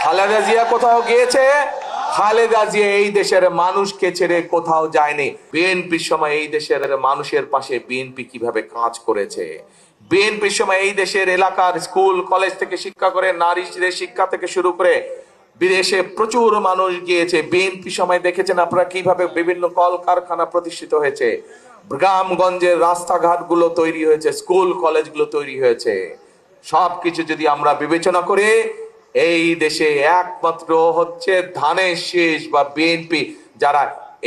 খালেদা জিয়া কোথাও গিয়েছে? খালেদা জিয়া এই দেশের মানুষকে ছেড়ে কোথাও যায়নি। বিএনপির সময় এই দেশের মানুষের পাশে বিএনপি কিভাবে কাজ করেছে, বিএনপির সময় এই দেশের এলাকার স্কুল কলেজ থেকে শিক্ষা করে, নারীদের শিক্ষা থেকে শুরু করে বিদেশে প্রচুর মানুষ গিয়েছে। বিএনপি সময় দেখেছেন আপনারা কিভাবে বিভিন্ন কলকারখানা প্রতিষ্ঠিত হয়েছে, গ্রামগঞ্জের রাস্তাঘাট গুলো তৈরি হয়েছে, স্কুল কলেজগুলো তৈরি হয়েছে। সবকিছু যদি আমরা বিবেচনা করি, এই দেশে একমাত্র হচ্ছে ধানের শীষ বা বিএনপি যারা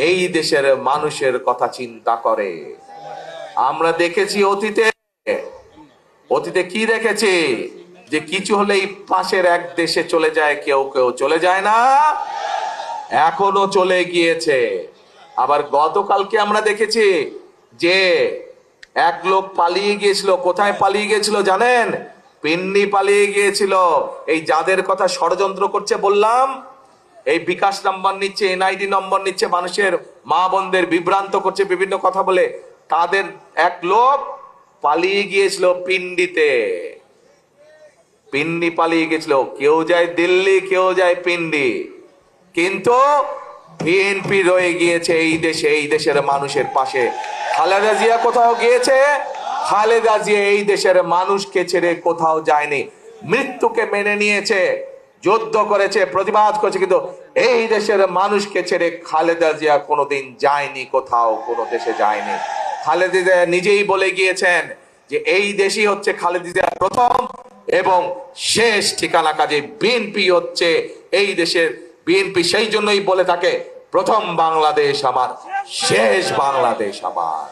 এই দেশের মানুষের কথা চিন্তা করে। আমরা দেখেছি অতীতে কি দেখেছি, যে কিছু হলেই পাশের এক দেশে চলে যায়, কেউ কেউ চলে যায় না, এখনো চলে গিয়েছে। আবার গতকালকে আমরা দেখেছি যে এক লোক পালিয়ে গিয়েছিল। কোথায় পালিয়ে গিয়েছিল জানেন? পিন্ডি পালিয়ে গিয়েছিল। এই যাদের কথা ষড়যন্ত্র করছে বললাম, এই বিকাশ নাম্বার নিচ্ছে, এনআইডি নম্বর নিচ্ছে, মানুষের মা বোনদের বিভ্রান্ত করছে বিভিন্ন কথা বলে, তাদের এক লোক পালিয়ে গিয়েছিল পিন্ডিতে। পিন্ডি পালিয়ে গেছিল, কেউ যায় দিল্লি, কেউ যায় পিন্ডি, কিন্তু বিএনপি রয়ে গিয়েছে এই দেশে, এই দেশের মানুষের পাশে। খালেদা জিয়া কোথাও গিয়েছে? খালেদা জিয়া এই দেশের মানুষকে ছেড়ে কোথাও যায়নি। মৃত্যুকে মেনে নিয়েছে, যুদ্ধ করেছে, প্রতিবাদ করেছে, কিন্তু এই দেশের মানুষকে ছেড়ে খালেদা জিয়া কোনোদিন যায়নি, কোথাও কোনো দেশে যায়নি। খালেদা জিয়া নিজেই বলে গিয়েছেন যে এই দেশই হচ্ছে খালেদা জিয়ার প্রথম এবং শেষ ঠিকানা। কাজে বিএনপি হচ্ছে এই দেশের, বিএনপি সেই জন্যই বলে থাকে প্রথম বাংলাদেশ আমার, শেষ বাংলাদেশ আমার।